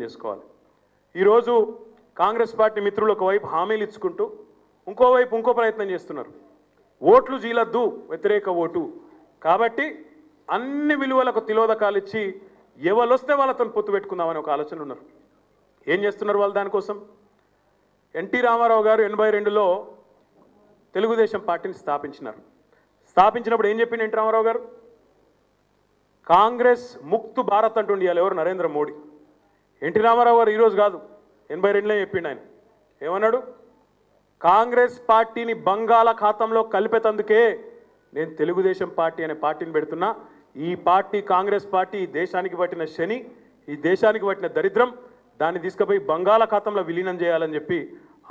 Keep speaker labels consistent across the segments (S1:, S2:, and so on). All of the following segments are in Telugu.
S1: చేసుకోవాలి। ఈరోజు కాంగ్రెస్ పార్టీ మిత్రులు ఒకవైపు హామీలు ఇచ్చుకుంటూ ఇంకోవైపు ఇంకో ప్రయత్నం చేస్తున్నారు। ఓట్లు జీలద్దు వ్యతిరేక ఓటు కాబట్టి అన్ని విలువలకు తిలోదకాలు ఇచ్చి ఎవలొస్తే వాళ్ళతో పొత్తు పెట్టుకుందామని ఒక ఆలోచనలు ఉన్నారు। ఏం చేస్తున్నారు వాళ్ళు దానికోసం? ఎన్టీ రామారావు గారు 82లో తెలుగుదేశం పార్టీని స్థాపించినారు। స్థాపించినప్పుడు ఏం చెప్పిండు ఎన్టీ రామారావు గారు? కాంగ్రెస్ ముక్తు భారత్ అంటుండి ఎవరు? నరేంద్ర మోడీ। ఎన్టీ రామారావు గారు ఈరోజు కాదు 82లో చెప్పిండు ఆయన ఏమన్నాడు? కాంగ్రెస్ పార్టీని బంగాళాఖాతంలో కలిపేతందుకే నేను తెలుగుదేశం పార్టీ అనే పార్టీని పెడుతున్నా। ఈ పార్టీ కాంగ్రెస్ పార్టీ ఈ దేశానికి పట్టిన శని, ఈ దేశానికి పట్టిన దరిద్రం, దాన్ని తీసుకుపోయి బంగాళాఖాతంలో విలీనం చేయాలని చెప్పి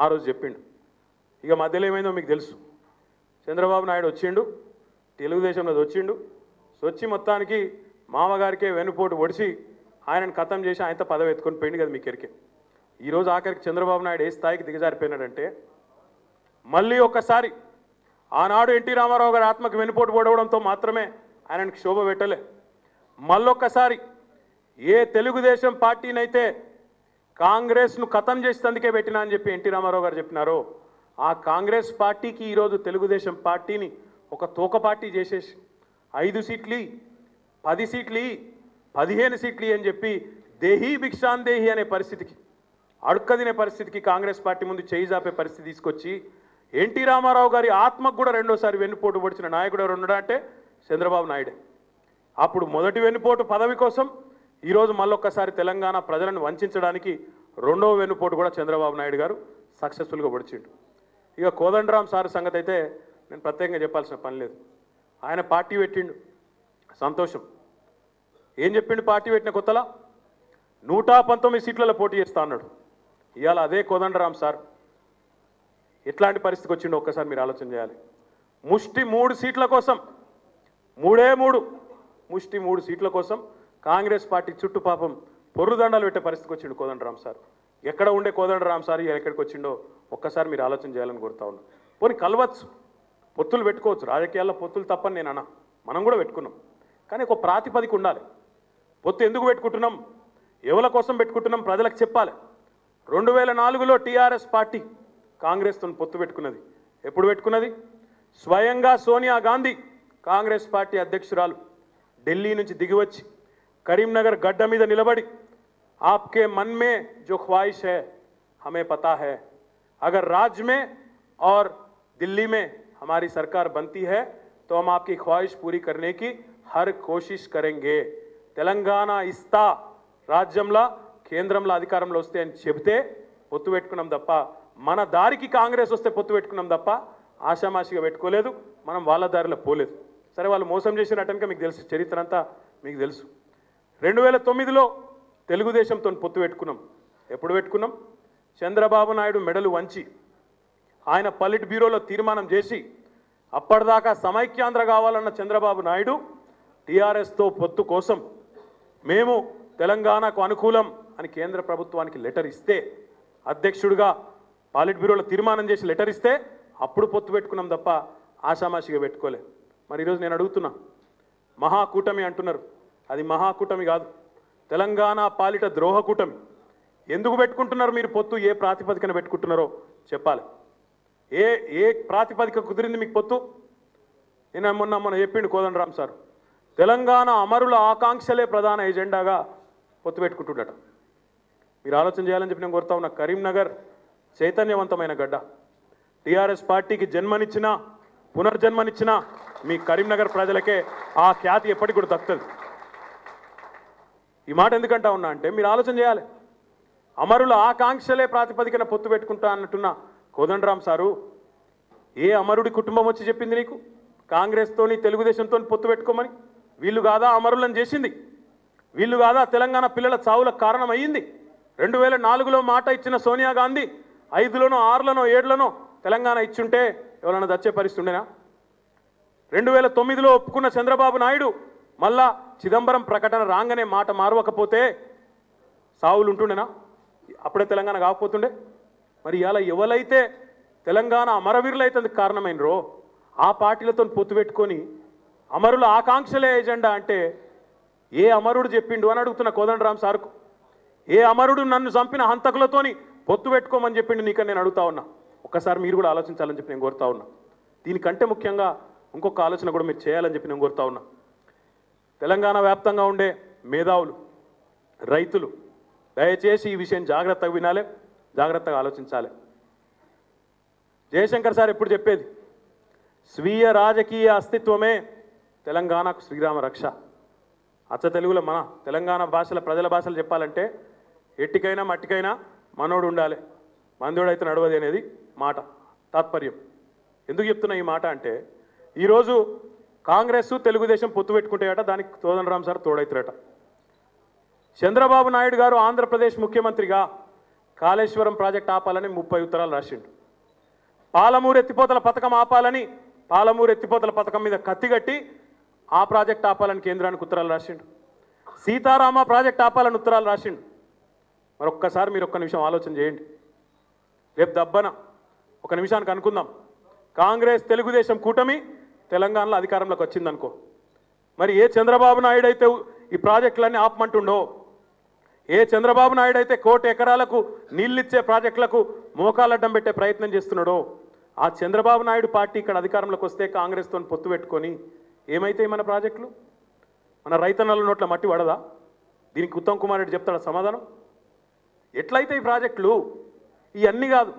S1: ఆ రోజు చెప్పిండు। ఇక మధ్యలో ఏమైందో మీకు తెలుసు। చంద్రబాబు నాయుడు వచ్చిండు, తెలుగుదేశంలో వచ్చిండు, వచ్చి మొత్తానికి మామగారికే వెనుపోటు ఒడిచి ఆయనను ఖతం చేసి ఆయనతో పదవి ఎత్తుకొని పోయింది కదా మీకు ఎరికే। ఈరోజు ఆఖరికి చంద్రబాబు నాయుడు ఏ స్థాయికి దిగజారిపోయినాడంటే మళ్ళీ ఒక్కసారి ఆనాడు ఎన్టీ రామారావు గారి ఆత్మకు వెనుపోటు పొడవడంతో మాత్రమే ఆయనకు శోభ పెట్టలే, మళ్ళొక్కసారి ఏ తెలుగుదేశం పార్టీనైతే కాంగ్రెస్ను ఖతం చేసేందుకే పెట్టినా అని చెప్పి ఎన్టీ రామారావు గారు చెప్పినారో ఆ కాంగ్రెస్ పార్టీకి ఈరోజు తెలుగుదేశం పార్టీని ఒక తోక పార్టీ చేసేసి 5 సీట్లు 10 సీట్లు 15 సీట్లు అని చెప్పి దేహీ భిక్షాన్ దేహి అనే పరిస్థితికి, అడుక్కదినే పరిస్థితికి కాంగ్రెస్ పార్టీ ముందు చేయి జాపే పరిస్థితి తీసుకొచ్చి ఎన్టీ రామారావు గారి ఆత్మకు కూడా రెండోసారి వెన్నుపోటు పొడిచిన నాయకుడు ఎవరు ఉన్నాడా అంటే చంద్రబాబు నాయుడే। అప్పుడు మొదటి వెన్నుపోటు పదవి కోసం ఈరోజు మళ్ళొక్కసారి తెలంగాణ ప్రజలను వంచడానికి రెండవ వెన్నుపోటు కూడా చంద్రబాబు నాయుడు గారు సక్సెస్ఫుల్గా పొడిచిండు। ఇక కోదండరాం సార్ సంగతి అయితే నేను ప్రత్యేకంగా చెప్పాల్సిన పని లేదు। ఆయన పార్టీ పెట్టిండు, సంతోషం। ఏం చెప్పిండు? పార్టీ పెట్టిన కొత్తలా 119 సీట్లలో పోటీ చేస్తా అన్నాడు। ఇవాళ అదే కోదండరాం సార్ ఎట్లాంటి పరిస్థితికి వచ్చిండో ఒక్కసారి మీరు ఆలోచన చేయాలి। ముష్టి 3 సీట్ల కోసం, ముష్టి 3 సీట్ల కోసం కాంగ్రెస్ పార్టీ చుట్టూ పాపం పొర్రుదండాలు పెట్టే పరిస్థితికి వచ్చిండు కోదండరాం సార్। ఎక్కడ ఉండే కోదండరాం సార్ ఎక్కడికి వచ్చిండో ఒక్కసారి మీరు ఆలోచన చేయాలని కోరుతా ఉన్నాను। పోనీ కలవచ్చు, పొత్తులు పెట్టుకోవచ్చు, రాజకీయాల్లో పొత్తులు తప్పని నేను అన్నా, మనం కూడా పెట్టుకున్నాం, కానీ ఒక ప్రాతిపదిక ఉండాలి। పొత్తు ఎందుకు పెట్టుకుంటున్నాం, ఎవరి కోసం పెట్టుకుంటున్నాం ప్రజలకు చెప్పాలి। 2004లో టీఆర్ఎస్ పార్టీ కాంగ్రెస్తో పొత్తు పెట్టుకున్నది। ఎప్పుడు పెట్టుకున్నది? స్వయంగా సోనియా గాంధీ కాంగ్రెస్ పార్టీ అధ్యక్షురాలు ఢిల్లీ నుంచి దిగివచ్చి కరీంనగర్ గడ్డ మీద నిలబడి आपके मन में जो ख्वाहिश है हमें पता है, अगर राज्य में और दिल्ली में हमारी सरकार बनती है तो हम आपकी ख्वाहिश पूरी करने की हर कोशिश करेंगे। తెలంగాణ ఇస్తా రాజ్యంలో కేంద్రంలో అధికారంలో వస్తే అని చెబితే పొత్తు పెట్టుకున్నాం తప్ప, మన దారికి కాంగ్రెస్ వస్తే పొత్తు పెట్టుకున్నాం తప్ప ఆషామాషిగా పెట్టుకోలేదు, మనం వాళ్ళ దారిలో పోలేదు। సరే వాళ్ళు మోసం చేసినట్టనుక మీకు తెలుసు, చరిత్ర అంతా మీకు తెలుసు। 2009లో తెలుగుదేశంతో పొత్తు పెట్టుకున్నాం। ఎప్పుడు పెట్టుకున్నాం? చంద్రబాబు నాయుడు మెడలు వంచి ఆయన పలిట్ బ్యూరోలో తీర్మానం చేసి అప్పటిదాకా సమైక్యాంధ్ర కావాలన్న చంద్రబాబు నాయుడు టీఆర్ఎస్తో పొత్తు కోసం మేము తెలంగాణకు అనుకూలం అని కేంద్ర ప్రభుత్వానికి లెటర్ ఇస్తే, అధ్యక్షుడిగా పాలిట్ బ్యూరోలో తీర్మానం చేసి లెటర్ ఇస్తే అప్పుడు పొత్తు పెట్టుకున్నాం తప్ప ఆషామాషిగా పెట్టుకోలే। మరి ఈరోజు నేను అడుగుతున్నా, మహాకూటమి అంటున్నారు, అది మహాకూటమి కాదు, తెలంగాణ పాలిట ద్రోహ కూటమి। ఎందుకు పెట్టుకుంటున్నారు మీరు పొత్తు? ఏ ప్రాతిపదికన పెట్టుకుంటున్నారో చెప్పాలి। ఏ ప్రాతిపదిక కుదిరింది మీకు పొత్తు? నేను మొన్న చెప్పిండు కోదండరాం సార్, తెలంగాణ అమరుల ఆకాంక్షలే ప్రధాన ఎజెండాగా పొత్తు పెట్టుకుంటుండట। మీరు ఆలోచన చేయాలని చెప్పి నేను కోరుతా ఉన్నా। కరీంనగర్ చైతన్యవంతమైన గడ్డ, టీఆర్ఎస్ పార్టీకి జన్మనిచ్చిన పునర్జన్మనిచ్చిన మీ కరీంనగర్ ప్రజలకే ఆ ఖ్యాతి ఎప్పటికి కూడా దక్కుతుంది। ఈ మాట ఎందుకంటా ఉన్నా అంటే మీరు ఆలోచన చేయాలి। అమరుల ఆకాంక్షలే ప్రాతిపదికన పొత్తు పెట్టుకుంటా అన్నట్టున్న కోదండరాం సారు, ఏ అమరుడి కుటుంబం వచ్చి చెప్పింది నీకు కాంగ్రెస్తోని తెలుగుదేశంతో పొత్తు పెట్టుకోమని? వీళ్ళు కాదా అమరులను చేసింది? వీళ్ళు కాదా తెలంగాణ పిల్లల చావులకు కారణం అయ్యింది? 2004లో మాట ఇచ్చిన సోనియా గాంధీ 5లోనో 6లోనో 7లోనో తెలంగాణ ఇచ్చుంటే ఎవరైనా దచ్చే పరిస్థితి ఉండేనా? 2009లో ఒప్పుకున్న చంద్రబాబు నాయుడు మళ్ళా చిదంబరం ప్రకటన రాగానే మాట మారవకపోతే సావులు ఉంటుండేనా? అప్పుడే తెలంగాణ కాకపోతుండే? మరి ఇలా ఎవరైతే తెలంగాణ అమరవీరులు అయితే కారణమైనరో ఆ పార్టీలతో పొత్తు పెట్టుకొని అమరుల ఆకాంక్షలే ఎజెండా అంటే ఏ అమరుడు చెప్పిండు అని అడుగుతున్న కోదండరాం సార్కు। ఏ అమరుడు నన్ను చంపిన హంతకులతోని పొత్తు పెట్టుకోమని చెప్పిండు నీకని నేను అడుగుతా ఉన్నా. ఒక్కసారి మీరు కూడా ఆలోచించాలని చెప్పి నేను కోరుతా ఉన్నా. దీనికంటే ముఖ్యంగా ఇంకొక ఆలోచన కూడా మీరు చేయాలని చెప్పి నేను కోరుతా ఉన్నా. తెలంగాణ వ్యాప్తంగా ఉండే మేధావులు, రైతులు దయచేసి ఈ విషయం జాగ్రత్తగా వినాలి, జాగ్రత్తగా ఆలోచించాలి. జయశంకర్ సార్ ఎప్పుడు చెప్పేది, స్వీయ రాజకీయ అస్తిత్వమే తెలంగాణకు శ్రీరామ రక్ష. అచ్చ తెలుగులో మన తెలంగాణ భాషల ప్రజల భాషలు చెప్పాలంటే ఎట్టికైనా మట్టికైనా మనోడు ఉండాలి, మందోడైతే నడవది అనేది మాట తాత్పర్యం. ఎందుకు చెప్తున్నా ఈ మాట అంటే, ఈరోజు కాంగ్రెస్ తెలుగుదేశం పొత్తు పెట్టుకుంటాయట, దానికి కోదండరాం సార్ తోడవుతారట. చంద్రబాబు నాయుడు గారు ఆంధ్రప్రదేశ్ ముఖ్యమంత్రిగా కాళేశ్వరం ప్రాజెక్ట్ ఆపాలని 30 ఉత్తరాలు రాసిండు. పాలమూరు ఎత్తిపోతల పథకం ఆపాలని, పాలమూరు ఎత్తిపోతల పథకం మీద కత్తిగట్టి ఆ ప్రాజెక్ట్ ఆపాలని కేంద్రానికి ఉత్తరాలు రాసిండు. సీతారామ ప్రాజెక్ట్ ఆపాలని ఉత్తరాలు రాసిండు. మరొక్కసారి మీరు ఒక్క నిమిషం ఆలోచన చేయండి. రేపు దబ్బన ఒక నిమిషానికి అనుకుందాం, కాంగ్రెస్ తెలుగుదేశం కూటమి తెలంగాణలో అధికారంలోకి వచ్చిందనుకో, మరి ఏ చంద్రబాబు నాయుడు అయితే ఈ ప్రాజెక్టులన్నీ ఆపమంటుండో, ఏ చంద్రబాబు నాయుడు అయితే 1 కోటి ఎకరాలకు నీళ్ళిచ్చే ప్రాజెక్టులకు మోకాలడ్డం పెట్టే ప్రయత్నం చేస్తున్నాడో, ఆ చంద్రబాబు నాయుడు పార్టీ ఇక్కడ అధికారంలోకి వస్తే కాంగ్రెస్తో పొత్తు పెట్టుకొని ఏమైతే మన ప్రాజెక్టులు, మన రైతన్నల నోట్ల మట్టి పడదా? దీనికి ఉత్తమ్ కుమార్ రెడ్డి చెప్తాడా సమాధానం? ఎట్లయితే ఈ ప్రాజెక్టులు ఇవన్నీ కాదు.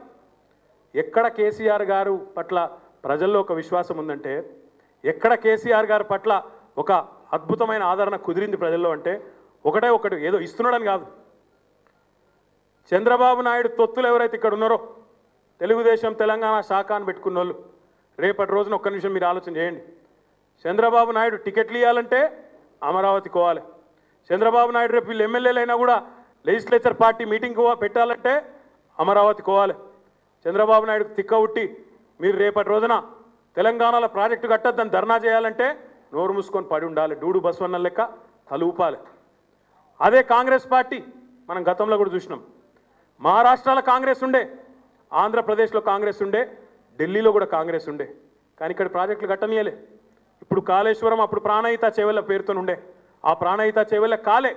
S1: ఎక్కడ కేసీఆర్ గారు పట్ల ప్రజల్లో ఒక విశ్వాసం ఉందంటే, ఎక్కడ కేసీఆర్ గారి పట్ల ఒక అద్భుతమైన ఆదరణ కుదిరింది ప్రజల్లో అంటే, ఒకటి ఏదో ఇస్తున్నాడని కాదు. చంద్రబాబు నాయుడు తొత్తులు ఎవరైతే ఇక్కడ ఉన్నారో, తెలుగుదేశం తెలంగాణ శాఖ అని పెట్టుకున్న వాళ్ళు, రేపటి రోజున ఒక్క నిమిషం మీరు ఆలోచన చేయండి. చంద్రబాబు నాయుడు టికెట్లు ఇవ్వాలంటే అమరావతి కోవాలి. చంద్రబాబు నాయుడు రేపు వీళ్ళు ఎమ్మెల్యేలు అయినా కూడా లెజిస్లేచర్ పార్టీ మీటింగ్ పెట్టాలంటే అమరావతి కోవాలి. చంద్రబాబు నాయుడుకు తిక్క ఉట్టి మీరు రేపటి రోజున తెలంగాణలో ప్రాజెక్టు కట్టద్దని ధర్నా చేయాలంటే నోరు మూసుకొని పడి ఉండాలి, డూడు బస్వన్న లెక్క తలూపాలి. అదే కాంగ్రెస్ పార్టీ మనం గతంలో కూడా చూసినాం. మహారాష్ట్రలో కాంగ్రెస్ ఉండే, ఆంధ్రప్రదేశ్లో కాంగ్రెస్ ఉండే, ఢిల్లీలో కూడా కాంగ్రెస్ ఉండే, కానీ ఇక్కడ ప్రాజెక్టులు కట్టనీయలే. ఇప్పుడు కాళేశ్వరం అప్పుడు ప్రాణహిత చేవెళ్ళ పేరుతో ఉండే, ఆ ప్రాణహిత చేవెళ్ళ కాలే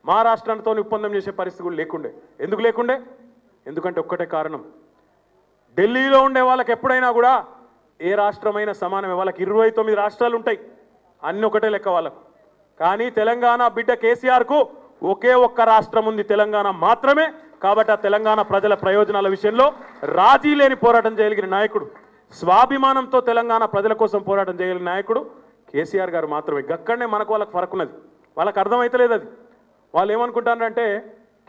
S1: మహారాష్ట్రంతో ఒప్పందం చేసే పరిస్థితి కూడా లేకుండే. ఎందుకు లేకుండే? ఎందుకంటే ఒక్కటే కారణం, ఢిల్లీలో ఉండే వాళ్ళకి ఎప్పుడైనా కూడా ఏ రాష్ట్రమైనా సమానమే. వాళ్ళకి 29 రాష్ట్రాలు ఉంటాయి, అన్నీ ఒకటే లెక్క వాళ్ళకు. కానీ తెలంగాణ బిడ్డ కేసీఆర్కు ఒకే ఒక్క రాష్ట్రం ఉంది, తెలంగాణ మాత్రమే. కాబట్టి ఆ తెలంగాణ ప్రజల ప్రయోజనాల విషయంలో రాజీ లేని పోరాటం చేయగలిగిన నాయకుడు, స్వాభిమానంతో తెలంగాణ ప్రజల కోసం పోరాటం చేయగలిగిన నాయకుడు కేసీఆర్ గారు మాత్రమే. గక్కడనే మనకు వాళ్ళకి ఫరక్ ఉన్నది, వాళ్ళకి అర్థమైతలేదు అది. వాళ్ళు ఏమనుకుంటారంటే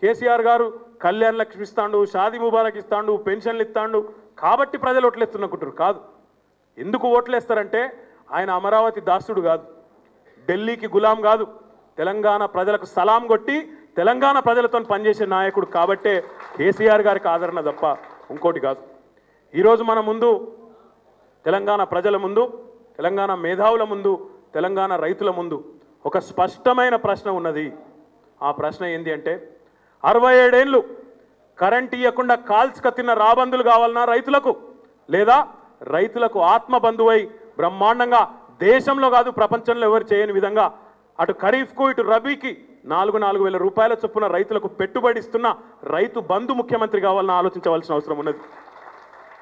S1: కేసీఆర్ గారు కళ్యాణ్ లక్ష్మి ఇస్తాడు, షాదీ ముబారక్ ఇస్తాడు, పెన్షన్లు ఇస్తాడు కాబట్టి ప్రజలు ఓట్లేస్తున్నకుంటారు. కాదు. ఎందుకు ఓట్లేస్తారంటే ఆయన అమరావతి దాసుడు కాదు, ఢిల్లీకి గులాం కాదు, తెలంగాణ ప్రజలకు సలాం కొట్టి తెలంగాణ ప్రజలతో పనిచేసే నాయకుడు కాబట్టే కేసీఆర్ గారికి ఆదరణ తప్ప ఇంకోటి కాదు. ఈరోజు మన ముందు తెలంగాణ ప్రజల ముందు, తెలంగాణ మేధావుల ముందు, తెలంగాణ రైతుల ముందు ఒక స్పష్టమైన ప్రశ్న ఉన్నది. ఆ ప్రశ్న ఏంటి అంటే, 67 ఏళ్ళు కరెంట్ ఇవ్వకుండా కాల్చుక తిన్న రాబందులు కావాలన్నా రైతులకు, లేదా రైతులకు ఆత్మబంధువై బ్రహ్మాండంగా దేశంలో కాదు ప్రపంచంలో ఎవరు చేయని విధంగా అటు ఖరీఫ్కు ఇటు రబీకి 4,000 రూపాయల చొప్పున రైతులకు పెట్టుబడి ఇస్తున్న రైతు బంధు ముఖ్యమంత్రి కావాలని ఆలోచించవలసిన అవసరం ఉన్నది.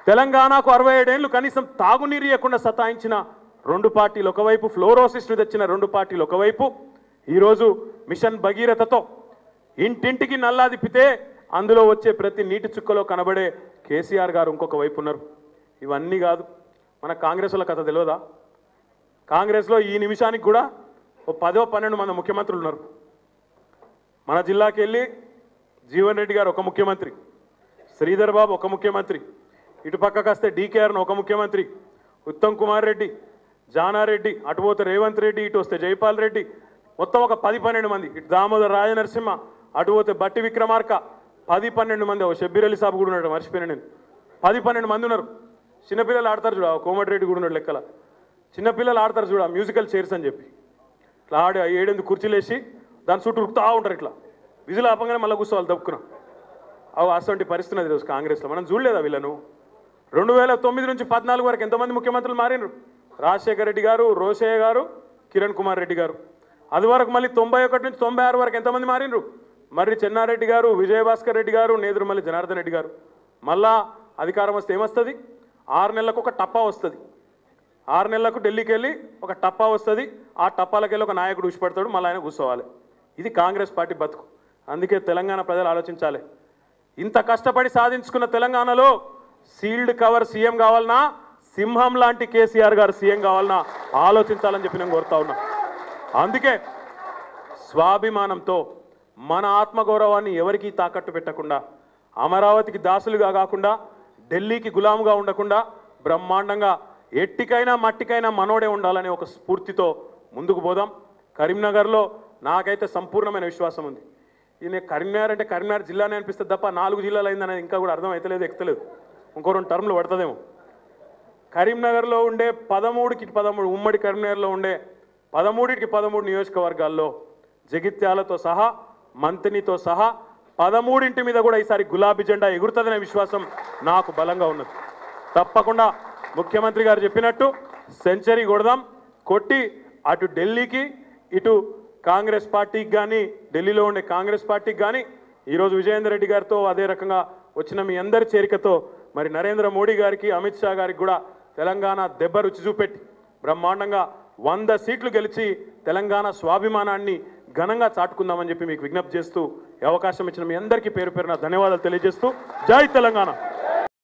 S1: తెలంగాణకు 67 ఏళ్ళు కనీసం తాగునీరు ఇవ్వకుండా సతాయించిన 2 పార్టీలు ఒకవైపు, ఫ్లోరోసిస్ను తెచ్చిన 2 పార్టీలు ఒకవైపు, ఈరోజు మిషన్ భగీరథతో ఇంటింటికి నల్లా తిప్పితే అందులో వచ్చే ప్రతి నీటి చుక్కలో కనబడే కేసీఆర్ గారు ఇంకొక వైపు ఉన్నారు. ఇవన్నీ కాదు, మన కాంగ్రెస్ల కథ తెలియదా? కాంగ్రెస్లో ఈ నిమిషానికి కూడా 10-12 మంది ముఖ్యమంత్రులు ఉన్నారు. మన జిల్లాకి వెళ్ళి జీవన్ రెడ్డి గారు ఒక ముఖ్యమంత్రి, శ్రీధర్ బాబు ఒక ముఖ్యమంత్రి, ఇటు పక్కకు వస్తే డీకేఆర్ను ఒక ముఖ్యమంత్రి, ఉత్తమ్ కుమార్ రెడ్డి, జానారెడ్డి, అటు పోతే రేవంత్ రెడ్డి, ఇటు వస్తే జైపాల్ రెడ్డి, మొత్తం ఒక 10-12 మంది, ఇటు దామోదర్ రాజనరసింహ, అటు పోతే బట్టి విక్రమార్క, 10-12 మంది. షబ్బీర్ అలీ సాబ్ కూడా ఉన్నాడు, మర్చిపోయినా నేను. 10-12 మంది ఉన్నారు. చిన్నపిల్లలు ఆడతారు చూడ, కోమటిరెడ్డి కూడా ఉన్నాడు లెక్కల. చిన్నపిల్లలు ఆడతారు చూడ మ్యూజికల్ చైర్స్ అని చెప్పి, ఇట్లా ఆడి 7-8 కుర్చీలు వేసి దాని చుట్టూ ఉరుకుతా ఉంటారు. ఇట్లా విజులు ఆపంగానే మళ్ళీ కూర్చోవాలి దప్పుకున్నాం. అటువంటి పరిస్థితి అది ఈరోజు కాంగ్రెస్లో. మనం చూడలేదా వీళ్ళను? 2009 నుంచి 14 వరకు ఎంతమంది ముఖ్యమంత్రులు మారినరు? రాజశేఖర రెడ్డి గారు, రోషయ్య గారు, కిరణ్ కుమార్ రెడ్డి గారు. అది వరకు మళ్ళీ 91 నుంచి 96 వరకు ఎంతమంది మారినరు? మర్రి చెన్నారెడ్డి గారు, విజయభాస్కర్ రెడ్డి గారు, నేదురుమల్లి జనార్దన్ రెడ్డి గారు మళ్ళా అధికారం వస్తే ఏమొస్తుంది? 6 నెలలకు ఒక టప్పా వస్తుంది. 6 నెలలకు ఢిల్లీకి వెళ్ళి ఒక టప్పా వస్తుంది. ఆ టప్పాలకు వెళ్ళి ఒక నాయకుడు ఉసిపెడతాడు, మళ్ళీ ఆయన కూర్చోవాలి. ఇది కాంగ్రెస్ పార్టీ బతుకు. అందుకే తెలంగాణ ప్రజలు ఆలోచించాలి. ఇంత కష్టపడి సాధించుకున్న తెలంగాణలో సీల్డ్ కవర్ సీఎం కావాలన్నా, సింహం లాంటి కేసీఆర్ గారు సీఎం కావాలన్నా ఆలోచించాలని చెప్పి నేను కోరుతా ఉన్నా. అందుకే స్వాభిమానంతో మన ఆత్మగౌరవాన్ని ఎవరికీ తాకట్టు పెట్టకుండా, అమరావతికి దాసులుగా కాకుండా, ఢిల్లీకి గులాముగా ఉండకుండా బ్రహ్మాండంగా ఎట్టికైనా మట్టికైనా మనోడే ఉండాలనే ఒక స్ఫూర్తితో ముందుకు పోదాం. కరీంనగర్లో నాకైతే సంపూర్ణమైన విశ్వాసం ఉంది. ఈయన కరీంనగర్ అంటే కరీంనగర్ జిల్లానే అనిపిస్తుంది తప్ప 4 జిల్లాలు అయిందనేది ఇంకా కూడా అర్థం అవుతలేదు, ఎక్కుతలేదు. ఇంకో 2 టర్మ్లు పడుతుందేమో. కరీంనగర్లో ఉండే 13కి 13 ఉమ్మడి కరీంనగర్లో ఉండే 13కి 13 నియోజకవర్గాల్లో జగిత్యాలతో సహా, మంత్రినితో సహా 13 మీద కూడా ఈసారి గులాబీ జెండా ఎగురుతుందనే విశ్వాసం నాకు బలంగా ఉన్నది. తప్పకుండా ముఖ్యమంత్రి గారు చెప్పినట్టు సెంచరీ కొడదాం. కొట్టి అటు ఢిల్లీకి, ఇటు కాంగ్రెస్ పార్టీకి కానీ, ఢిల్లీలో ఉండే కాంగ్రెస్ పార్టీకి కానీ, ఈరోజు విజయేందర్ రెడ్డి గారితో అదే రకంగా వచ్చిన మీ అందరి చేరికతో మరి నరేంద్ర మోడీ గారికి, అమిత్ షా గారికి కూడా తెలంగాణ దెబ్బ రుచి చూపెట్టి బ్రహ్మాండంగా 100 సీట్లు గెలిచి తెలంగాణ స్వాభిమానాన్ని ఘనంగా చాటుకుందామని చెప్పి మీకు విజ్ఞప్తి చేస్తూ, అవకాశం ఇచ్చిన మీ అందరికీ పేరు పేరున ధన్యవాదాలు తెలియజేస్తూ, జై తెలంగాణ.